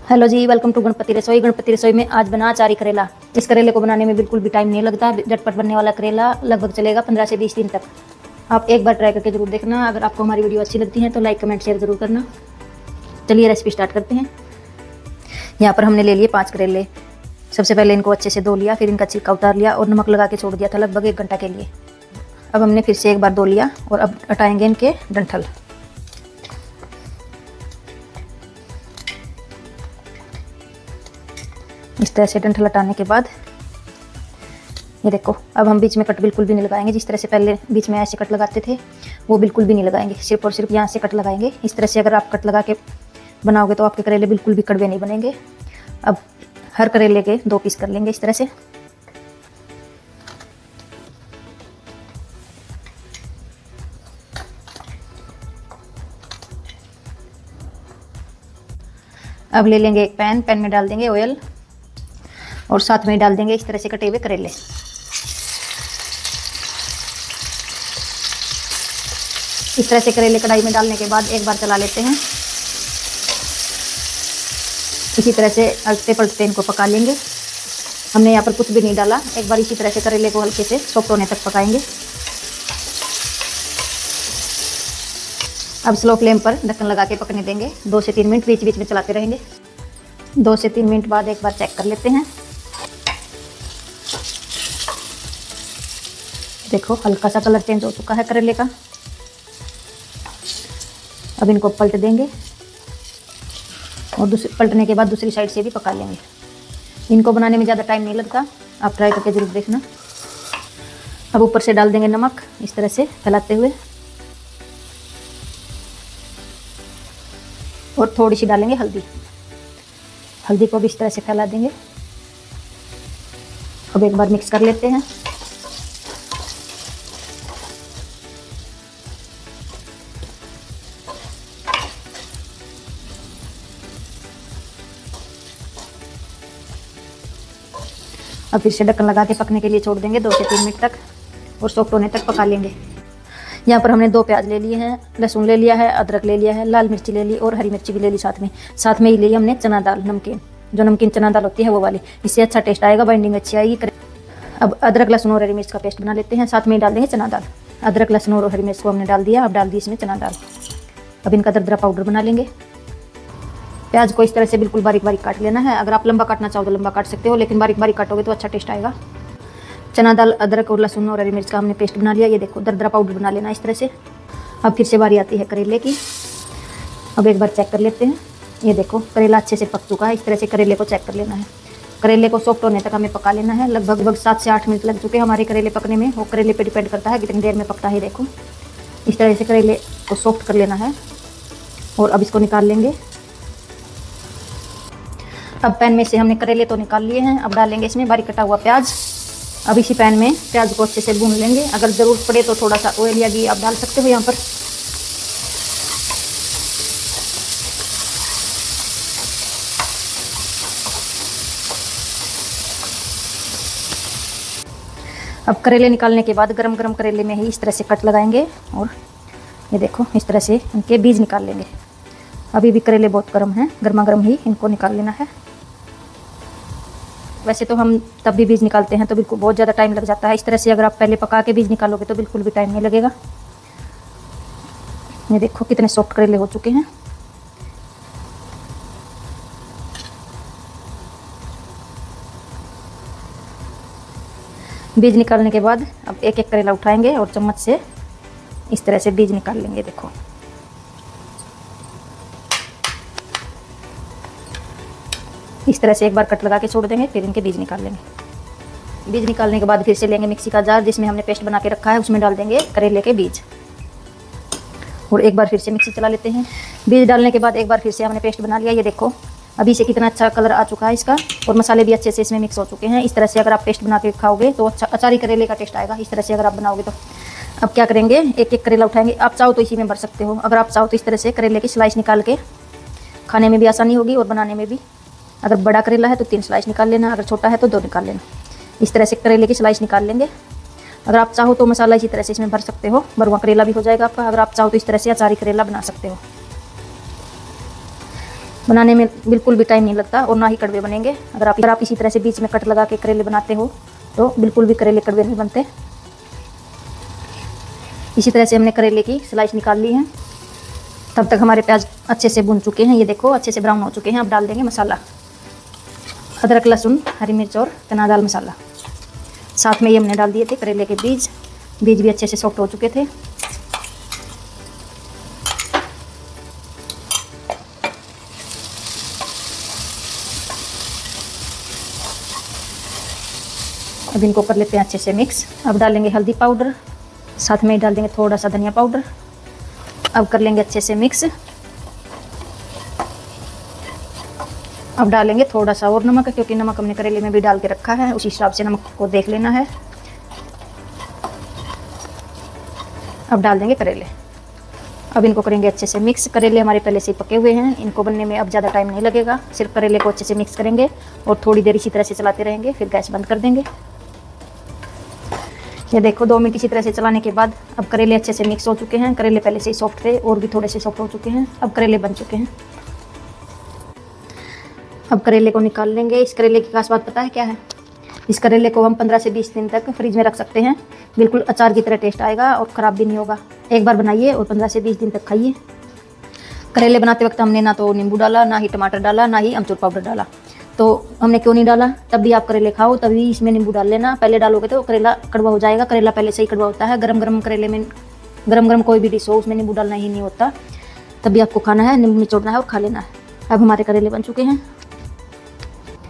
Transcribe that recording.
Hello ji, welcome to Ganpati Rasoi. Ganpati रसोई में आज बना अचारी करेला। इस करेले को बनाने में बिल्कुल भी टाइम नहीं लगता। झटपट बनने वाला करेला लगभग चलेगा 15 से 20 दिन तक। आप एक बार ट्राई करके जरूर देखना। अगर आपको हमारी वीडियो अच्छी लगती है तो लाइक कमेंट शेयर जरूर करना। चलिए रेसिपी स्टार्ट करते हैं। यहाँ पर हमने ले लिए 5 करेले। सबसे पहले इनको अच्छे से धो लिया, फिर इनका छिलका उतार लिया और नमक लगा के छोड़ दिया था लगभग 1 घंटा के लिए। अब हमने फिर से एक बार धो लिया और अब हटाएंगे इनके डंठल। इस तरह से डंठल हटाने के बाद ये देखो, अब हम बीच में कट बिल्कुल भी नहीं लगाएंगे। जिस तरह से पहले बीच में ऐसे कट लगाते थे वो बिल्कुल भी नहीं लगाएंगे, सिर्फ और सिर्फ यहाँ से कट लगाएंगे। इस तरह से अगर आप कट लगा के बनाओगे तो आपके करेले बिल्कुल भी कड़वे नहीं बनेंगे। अब हर करेले के 2 पीस कर लेंगे इस तरह से। अब ले लेंगे एक पैन में डाल देंगे ऑयल और साथ में डाल देंगे इस तरह से कटे हुए करेले। इस तरह से करेले कढ़ाई में डालने के बाद एक बार चला लेते हैं। इसी तरह से अलते पलटते इनको पका लेंगे। हमने यहाँ पर कुछ भी नहीं डाला। एक बार इसी तरह से करेले को हल्के से सॉफ्ट होने तक पकाएंगे। अब स्लो फ्लेम पर ढक्कन लगा के पकने देंगे 2 से 3 मिनट। बीच बीच में चलाते रहेंगे। 2 से 3 मिनट बाद एक बार चेक कर लेते हैं। देखो, हल्का सा कलर चेंज हो चुका है करेले का। अब इनको पलट देंगे और पलटने के बाद दूसरी साइड से भी पका लेंगे। इनको बनाने में ज़्यादा टाइम नहीं लगता, आप ट्राई करके जरूर देखना। अब ऊपर से डाल देंगे नमक इस तरह से फैलाते हुए और थोड़ी सी डालेंगे हल्दी। हल्दी को भी इस तरह से फैला देंगे। अब एक बार मिक्स कर लेते हैं। अब फिर से ढक्कन लगा के पकने के लिए छोड़ देंगे 2 से 3 मिनट तक और सॉफ्ट होने तक पका लेंगे। यहाँ पर हमने 2 प्याज ले लिए हैं, लहसुन ले लिया है, अदरक ले लिया है, लाल मिर्ची ले ली और हरी मिर्ची भी ले ली। साथ में ही ली हमने चना दाल, नमकीन, जो नमकीन चना दाल होती है वो वाली। इससे अच्छा टेस्ट आएगा, बाइंडिंग अच्छी आएगी। अब अदरक लहसुन और हरी मिर्च का पेस्ट बना लेते हैं। साथ में ही डाल देंगे चना दाल। अदरक लहसुन और हरी मिर्च को हमने डाल दिया। अब डाल दी इसमें चना दाल। अब इनका दरदरा पाउडर बना लेंगे। प्याज को इस तरह से बिल्कुल बारीक बारीक काट लेना है। अगर आप लंबा काटना चाहो तो लंबा काट सकते हो, लेकिन बारीक बारीक काटोगे तो अच्छा टेस्ट आएगा। चना दाल, अदरक और लहसुन और हरी मिर्च का हमने पेस्ट बना लिया। ये देखो, दरदरा पाउडर बना लेना इस तरह से। अब फिर से बारी आती है करेले की। अब एक बार चेक कर लेते हैं। ये देखो, करेला अच्छे से पक चुका है। इस तरह से करेले को चेक कर लेना है। करेले को सॉफ्ट होने तक हमें पका लेना है। लगभग 7 से 8 मिनट लग चुके हैं हमारे करेले पकने में। वो करेले पे डिपेंड करता है कितनी देर में पकता है। देखो, इस तरह से करेले को सॉफ्ट कर लेना है और अब इसको निकाल लेंगे। अब पैन में से हमने करेले तो निकाल लिए हैं। अब डालेंगे इसमें बारीक कटा हुआ प्याज। अब इसी पैन में प्याज को अच्छे से भून लेंगे। अगर ज़रूरत पड़े तो थोड़ा सा ऑयल या घी आप डाल सकते हो यहाँ पर। अब करेले निकालने के बाद गरम गरम करेले में ही इस तरह से कट लगाएंगे और ये देखो, इस तरह से इनके बीज निकाल लेंगे। अभी भी करेले बहुत गर्म हैं, गर्मा गर्म ही इनको निकाल लेना है। वैसे तो हम तब भी बीज निकालते हैं तो बिल्कुल बहुत ज़्यादा टाइम लग जाता है। इस तरह से अगर आप पहले पका के बीज निकालोगे तो बिल्कुल भी टाइम नहीं लगेगा। ये देखो कितने सॉफ्ट करेले हो चुके हैं। बीज निकालने के बाद अब एक एक करेला उठाएंगे और चम्मच से इस तरह से बीज निकाल लेंगे। देखो, इस तरह से एक बार कट लगा के छोड़ देंगे, फिर इनके बीज निकाल लेंगे। बीज निकालने के बाद फिर से लेंगे मिक्सी का जार जिसमें हमने पेस्ट बना के रखा है। उसमें डाल देंगे करेले के बीज और एक बार फिर से मिक्सी चला लेते हैं। बीज डालने के बाद एक बार फिर से हमने पेस्ट बना लिया। ये देखो, अभी से कितना अच्छा कलर आ चुका है इसका और मसाले भी अच्छे से इसमें मिक्स हो चुके हैं। इस तरह से अगर आप पेस्ट बना के खाओगे तो अच्छा अचारी करेले का टेस्ट आएगा। इस तरह से अगर आप बनाओगे तो अब क्या करेंगे, एक एक करेला उठाएंगे। आप चाहो तो इसी में भर सकते हो। अगर आप चाहो तो इस तरह से करेले की स्लाइस निकाल के खाने में भी आसानी होगी और बनाने में भी। अगर बड़ा करेला है तो 3 स्लाइस निकाल लेना, अगर छोटा है तो 2 निकाल लेना। इस तरह से करेले की स्लाइस निकाल लेंगे। अगर आप चाहो तो मसाला इसी तरह से इसमें भर सकते हो, भरवा करेला भी हो जाएगा आपका। अगर आप चाहो तो इस तरह से अचारी करेला बना सकते हो। बनाने में बिल्कुल भी टाइम नहीं लगता और ना ही कड़वे बनेंगे। अगर आप इसी तरह से बीच में कट लगा के करेले बनाते हो तो बिल्कुल भी करेले कड़वे नहीं बनते। इसी तरह से हमने करेले की स्लाइस निकाल ली है। तब तक हमारे प्याज अच्छे से भुन चुके हैं, ये देखो अच्छे से ब्राउन हो चुके हैं। अब डाल देंगे मसाला, अदरक, लहसुन, हरी मिर्च और चना दाल मसाला। साथ में ये हमने डाल दिए थे करेले के बीज भी अच्छे से सॉफ्ट हो चुके थे। अब इनको कर लेते हैं अच्छे से मिक्स। अब डालेंगे हल्दी पाउडर, साथ में डाल देंगे थोड़ा सा धनिया पाउडर। अब कर लेंगे अच्छे से मिक्स। अब डालेंगे थोड़ा सा और नमक, क्योंकि नमक हमने करेले में भी डाल के रखा है, उसी हिसाब से नमक को देख लेना है। अब डाल देंगे करेले। अब इनको करेंगे अच्छे से मिक्स। करेले हमारे पहले से ही पके हुए हैं, इनको बनने में अब ज़्यादा टाइम नहीं लगेगा। सिर्फ करेले को अच्छे से मिक्स करेंगे और थोड़ी देर इसी तरह से चलाते रहेंगे, फिर गैस बंद कर देंगे। ये देखो 2 मिनट इसी तरह से चलाने के बाद अब करेले अच्छे से मिक्स हो चुके हैं। करेले पहले से ही सॉफ्ट थे और भी थोड़े से सॉफ्ट हो चुके हैं। अब करेले बन चुके हैं। अब करेले को निकाल लेंगे। इस करेले की खास बात पता है क्या है? इस करेले को हम 15 से 20 दिन तक फ्रिज में रख सकते हैं। बिल्कुल अचार की तरह टेस्ट आएगा और ख़राब भी नहीं होगा। एक बार बनाइए और 15 से 20 दिन तक खाइए। करेले बनाते वक्त हमने ना तो नींबू डाला, ना ही टमाटर डाला, ना ही अमचूर पाउडर डाला। तो हमने क्यों नहीं डाला? तब भी आप करेले खाओ तभी इसमें नींबू डाल लेना। पहले डालोगे तो करेला कड़वा हो जाएगा। करेला पहले से ही कड़वा होता है। गरम गरम करेले में गरम गरम कोई भी डिश हो उसमें नींबू डालना ही नहीं होता। तभी आपको खाना है, नींबू निचोड़ना है और खा लेना है। अब हमारे करेले बन चुके हैं।